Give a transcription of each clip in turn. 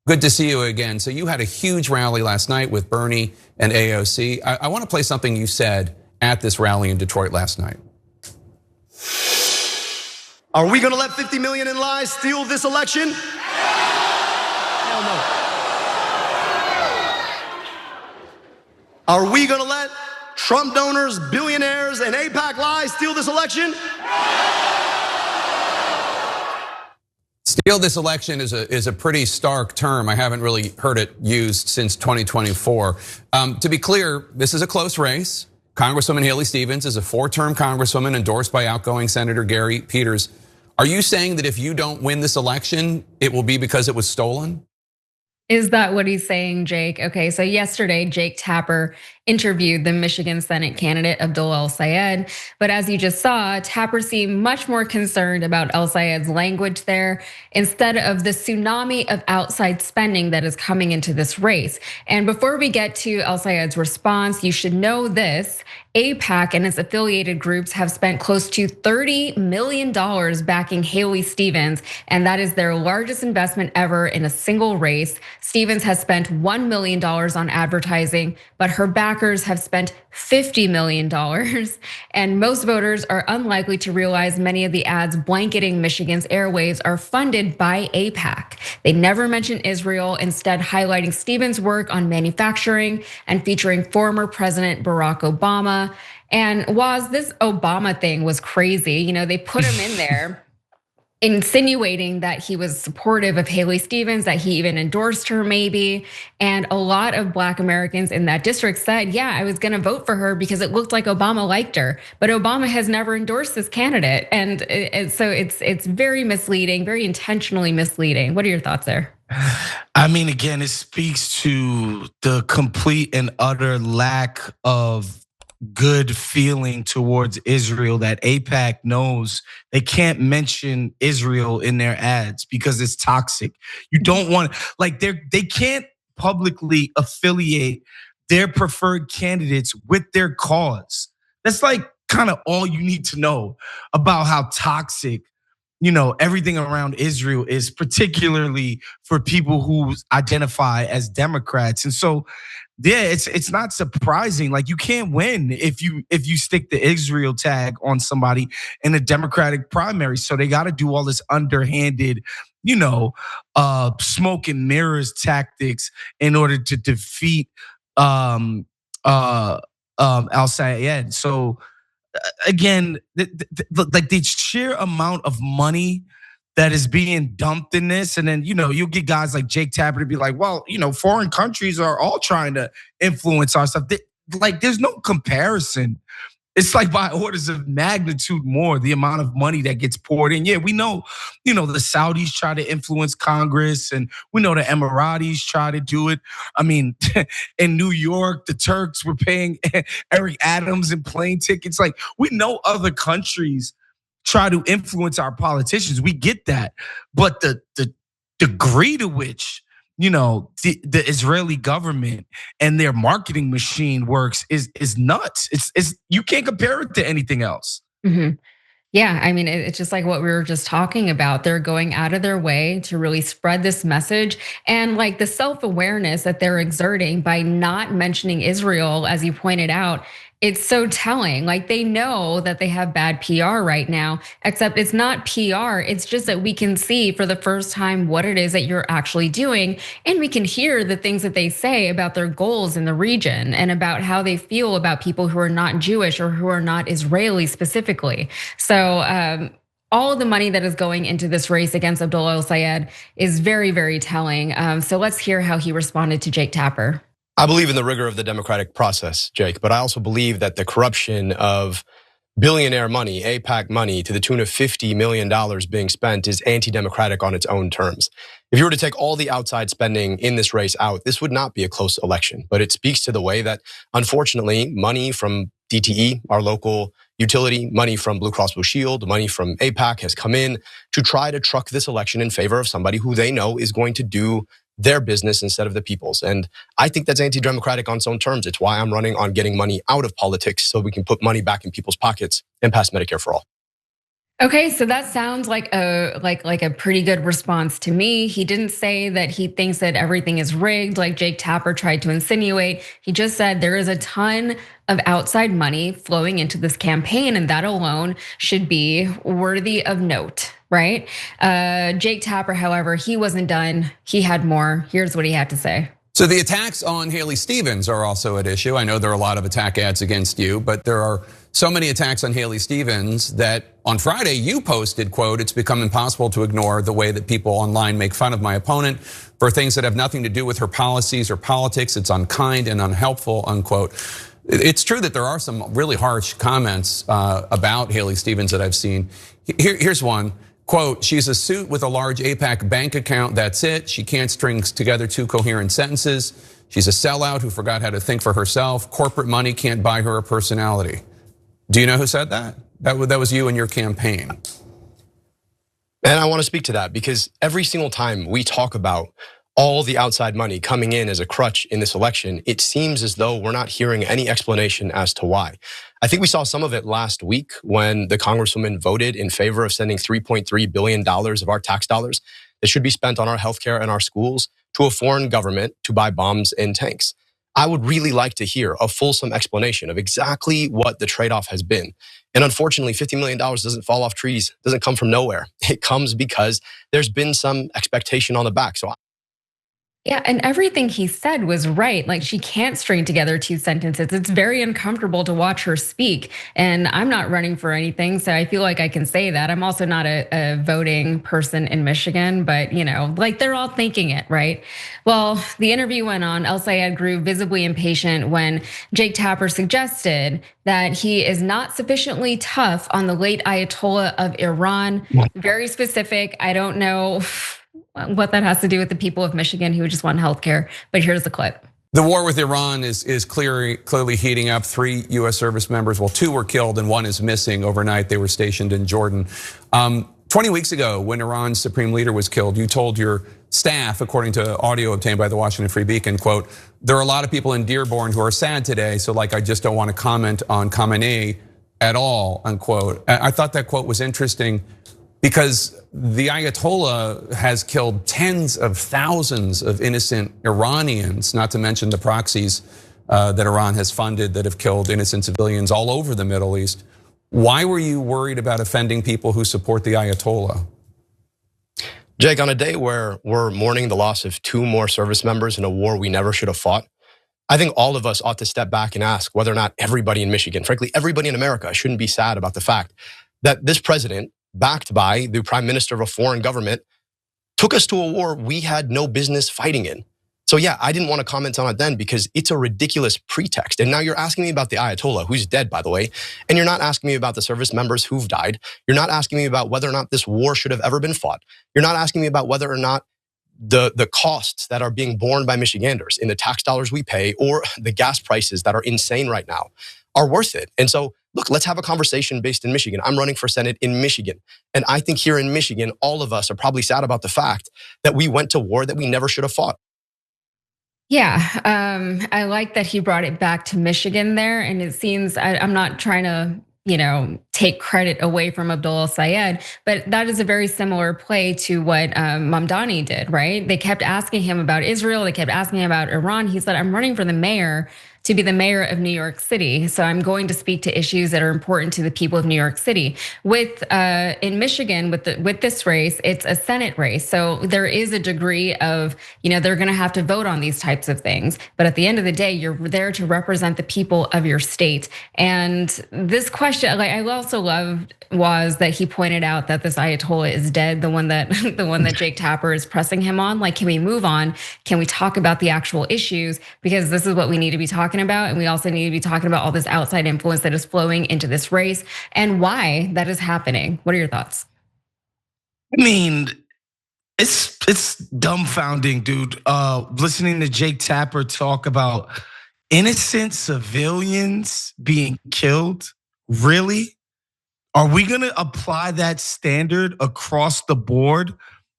Good to see you again. So you had a huge rally last night with Bernie and AOC. I want to play something you said at this rally in Detroit last night. Are we gonna let 50 million in lies steal this election? Hell no. Are we gonna let Trump donors, billionaires, and AIPAC lies steal this election? Steal this election is a pretty stark term. I haven't really heard it used since 2024. To be clear, this is a close race. Congresswoman Haley Stevens is a 4-term congresswoman endorsed by outgoing Senator Gary Peters. Are you saying that if you don't win this election, it will be because it was stolen? Is that what he's saying, Jake? Okay, so yesterday, Jake Tapper interviewed the Michigan Senate candidate Abdul El-Sayed. But as you just saw, Tapper seemed much more concerned about El-Sayed's language there instead of the tsunami of outside spending that is coming into this race. And before we get to El-Sayed's response, you should know this. AIPAC and its affiliated groups have spent close to $30 million backing Haley Stevens, and that is their largest investment ever in a single race. Stevens has spent $1 million on advertising, but her backers have spent $50 million. And most voters are unlikely to realize many of the ads blanketing Michigan's airwaves are funded by AIPAC. They never mention Israel, instead highlighting Stevens' work on manufacturing and featuring former President Barack Obama. And Waz, this Obama thing was crazy. They put him in there insinuating that he was supportive of Haley Stevens, that he even endorsed her so And a lot of Black Americans in that district said, yeah, I was gonna vote for her because it looked like Obama liked her. But Obama has never endorsed this candidate. And so it's very misleading, very intentionally misleading. What are your thoughts there? I mean, again, it speaks to the complete and utter lack of good feeling towards Israel that AIPAC knows they can't mention Israel in their ads because it's toxic. You don't want, like, they can't publicly affiliate their preferred candidates with their cause. That's like kind of all you need to know about how toxic everything around Israel is, particularly for people who identify as Democrats. And so, yeah, it's not surprising. Like, you can't win if you stick the Israel tag on somebody in a Democratic primary. So they got to do all this underhanded, smoke and mirrors tactics in order to defeat El-Sayed. So again, like the sheer amount of money that is being dumped in this, and then you'll get guys like Jake Tapper to be like, well, foreign countries are all trying to influence our stuff. Like, there's no comparison. It's like by orders of magnitude more the amount of money that gets poured in. Yeah, we know, the Saudis try to influence Congress, and we know the Emiratis try to do it. I mean, in New York, the Turks were paying Eric Adams in plane tickets. Like, we know other countries try to influence our politicians. We get that, but the degree to which the Israeli government and their marketing machine works is nuts. It's you can't compare it to anything else. Mm-hmm. Yeah, I mean, it's just like what we were just talking about. They're going out of their way to really spread this message, and like the self-awareness that they're exerting by not mentioning Israel, as you pointed out. It's so telling. Like, they know that they have bad PR right now, except it's not PR. It's just that we can see for the first time what it is that you're actually doing. And we can hear the things that they say about their goals in the region and about how they feel about people who are not Jewish or who are not Israeli specifically. So all of the money that is going into this race against Abdul El-Sayed is very, very telling. So let's hear how he responded to Jake Tapper. I believe in the rigor of the democratic process, Jake, but I also believe that the corruption of billionaire money, AIPAC money, to the tune of $50 million being spent is anti-democratic on its own terms. If you were to take all the outside spending in this race out, this would not be a close election, but it speaks to the way that, unfortunately, money from DTE, our local utility, money from Blue Cross Blue Shield, money from AIPAC has come in to try to truck this election in favor of somebody who they know is going to do their business instead of the people's. And I think that's anti-democratic on its own terms. It's why I'm running on getting money out of politics so we can put money back in people's pockets and pass Medicare for all. Okay, so that sounds like a pretty good response to me. He didn't say that he thinks that everything is rigged like Jake Tapper tried to insinuate. He just said there is a ton of outside money flowing into this campaign, and that alone should be worthy of note, right? Jake Tapper, however, he wasn't done. He had more. Here's what he had to say. So the attacks on Haley Stevens are also at issue. I know there are a lot of attack ads against you, but there are so many attacks on Haley Stevens that on Friday you posted, quote, "It's become impossible to ignore the way that people online make fun of my opponent for things that have nothing to do with her policies or politics. It's unkind and unhelpful," unquote. It's true that there are some really harsh comments about Haley Stevens that I've seen. Here's one. Quote, "She's a suit with a large AIPAC bank account, that's it. She can't string together two coherent sentences. She's a sellout who forgot how to think for herself. Corporate money can't buy her a personality." Do you know who said that? That was you in your campaign. And I want to speak to that because every single time we talk about all the outside money coming in as a crutch in this election, it seems as though we're not hearing any explanation as to why. I think we saw some of it last week when the Congresswoman voted in favor of sending $3.3 billion of our tax dollars that should be spent on our healthcare and our schools to a foreign government to buy bombs and tanks. I would really like to hear a fulsome explanation of exactly what the trade-off has been. And unfortunately, $50 million doesn't fall off trees, doesn't come from nowhere. It comes because there's been some expectation on the back. So Yeah, and everything he said was right. Like, she can't string together two sentences. It's very uncomfortable to watch her speak. And I'm not running for anything, so I feel like I can say that. I'm also not a voting person in Michigan, but like they're all thinking it, right? Well, the interview went on. El-Sayed grew visibly impatient when Jake Tapper suggested that he is not sufficiently tough on the late Ayatollah of Iran. Very specific. I don't know what that has to do with the people of Michigan who just want healthcare, but here's the clip. The war with Iran is clearly heating up. 3 US service members, well, 2 were killed and 1 is missing overnight. They were stationed in Jordan. 20 weeks ago, when Iran's supreme leader was killed, you told your staff, according to audio obtained by the Washington Free Beacon, quote, "There are a lot of people in Dearborn who are sad today, so like I just don't want to comment on Khamenei at all," unquote. I thought that quote was interesting because the Ayatollah has killed tens of thousands of innocent Iranians, not to mention the proxies that Iran has funded that have killed innocent civilians all over the Middle East. Why were you worried about offending people who support the Ayatollah? Jake, on a day where we're mourning the loss of 2 more service members in a war we never should have fought, I think all of us ought to step back and ask whether or not everybody in Michigan, frankly, everybody in America, shouldn't be sad about the fact that this president, backed by the prime minister of a foreign government, took us to a war we had no business fighting in. So yeah, I didn't want to comment on it then because it's a ridiculous pretext. And now you're asking me about the Ayatollah, who's dead, by the way, and you're not asking me about the service members who've died. You're not asking me about whether or not this war should have ever been fought. You're not asking me about whether or not the costs that are being borne by Michiganders in the tax dollars we pay or the gas prices that are insane right now are worth it. And so, look, let's have a conversation based in Michigan. I'm running for Senate in Michigan. And I think here in Michigan, all of us are probably sad about the fact that we went to war that we never should have fought. Yeah, I like that he brought it back to Michigan there. And it seems, I'm not trying to, take credit away from Abdul El-Sayed, but that is a very similar play to what Mamdani did, right? They kept asking him about Israel. They kept asking him about Iran. He said, "I'm running for the mayor to be the mayor of New York City. So I'm going to speak to issues that are important to the people of New York City." With in Michigan, with this race, it's a Senate race. So there is a degree of, they're gonna have to vote on these types of things. But at the end of the day, you're there to represent the people of your state. And this question, like I also loved was that he pointed out that this Ayatollah is dead, the one that Jake Tapper is pressing him on. Like, can we move on? Can we talk about the actual issues? Because this is what we need to be talking about. And we also need to be talking about all this outside influence that is flowing into this race and why that is happening. What are your thoughts? I mean, it's dumbfounding, dude. Listening to Jake Tapper talk about innocent civilians being killed. Really? Are we gonna apply that standard across the board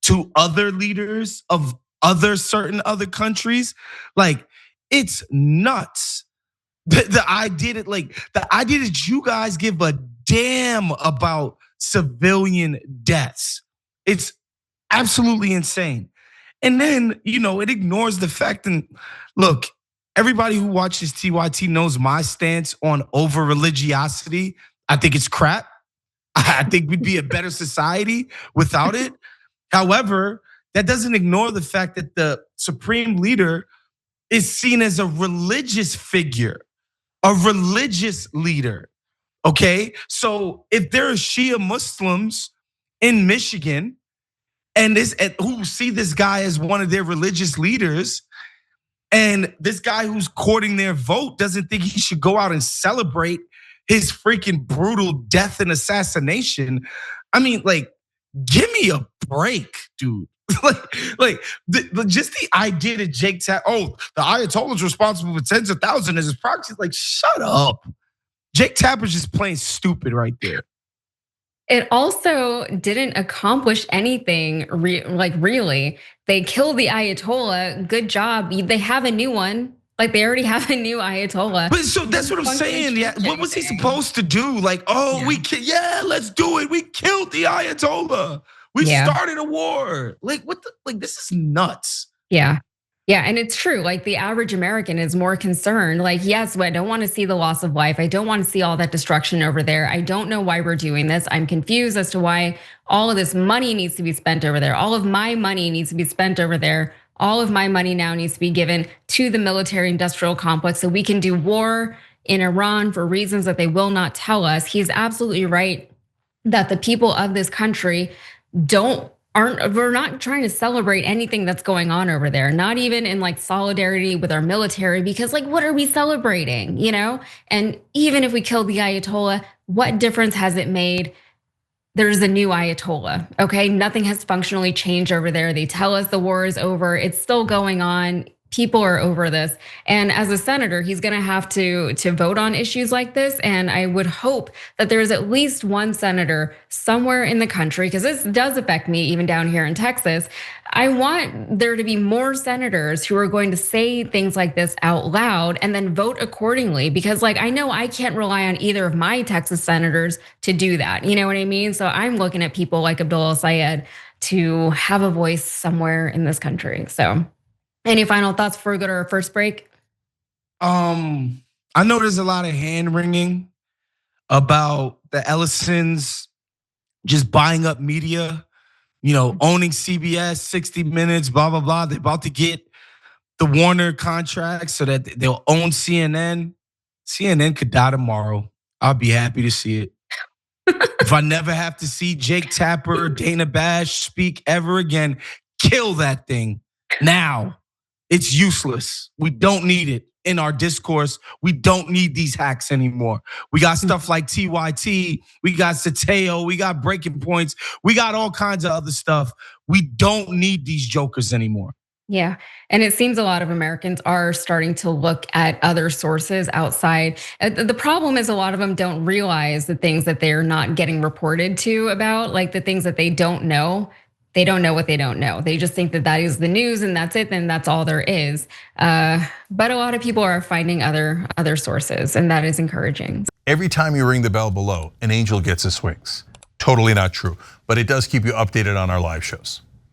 to other leaders of certain other countries? Like, it's nuts. The idea that you guys give a damn about civilian deaths. It's absolutely insane. And then, it ignores the fact, and look, everybody who watches TYT knows my stance on over religiosity. I think it's crap. I think we'd be a better society without it. However, that doesn't ignore the fact that the supreme leader is seen as a religious figure, a religious leader. Okay, so if there are Shia Muslims in Michigan and who see this guy as one of their religious leaders, and this guy who's courting their vote doesn't think he should go out and celebrate his freaking brutal death and assassination, I mean, like, give me a break, dude. Just the idea that Jake the Ayatollah's responsible for tens of thousands as his proxy. Like, shut up. Jake Tapper's just playing stupid right there. It also didn't accomplish anything, really. They killed the Ayatollah, good job. They have a new one. Like, they already have a new Ayatollah. But so that's what I'm saying. Yeah, what was he supposed to do? Like, let's do it. We killed the Ayatollah. We started a war. Like, this is nuts. Yeah. Yeah, and it's true. Like, the average American is more concerned. Like, yes, I don't want to see the loss of life. I don't want to see all that destruction over there. I don't know why we're doing this. I'm confused as to why all of this money needs to be spent over there. All of my money needs to be spent over there. All of my money now needs to be given to the military industrial complex so we can do war in Iran for reasons that they will not tell us. He's absolutely right that the people of this country we're not trying to celebrate anything that's going on over there, not even in like solidarity with our military, because like, what are we celebrating, And even if we killed the Ayatollah, what difference has it made? There's a new Ayatollah, okay? Nothing has functionally changed over there. They tell us the war is over. It's still going on. People are over this. And as a senator, he's gonna have to vote on issues like this. And I would hope that there's at least one senator somewhere in the country, because this does affect me even down here in Texas. I want there to be more senators who are going to say things like this out loud and then vote accordingly. Because like, I know I can't rely on either of my Texas senators to do that. You know what I mean? So I'm looking at people like Abdul El-Sayed to have a voice somewhere in this country, so. Any final thoughts before we go to our first break? I know there's a lot of hand wringing about the Ellisons just buying up media, owning CBS, 60 Minutes, blah, blah, blah. They're about to get the Warner contract so that they'll own CNN. CNN could die tomorrow. I'll be happy to see it. If I never have to see Jake Tapper or Dana Bash speak ever again, kill that thing now. It's useless. We don't need it in our discourse. We don't need these hacks anymore. We got stuff like TYT, we got Sateo, we got Breaking Points, we got all kinds of other stuff. We don't need these jokers anymore. Yeah, and it seems a lot of Americans are starting to look at other sources outside. The problem is a lot of them don't realize the things that they're not getting reported to about, like the things that they don't know. They don't know what they don't know. They just think that that is the news and that's it, and that's all there is. But a lot of people are finding other sources, and that is encouraging. Every time you ring the bell below, an angel gets his wings. Totally not true, but it does keep you updated on our live shows.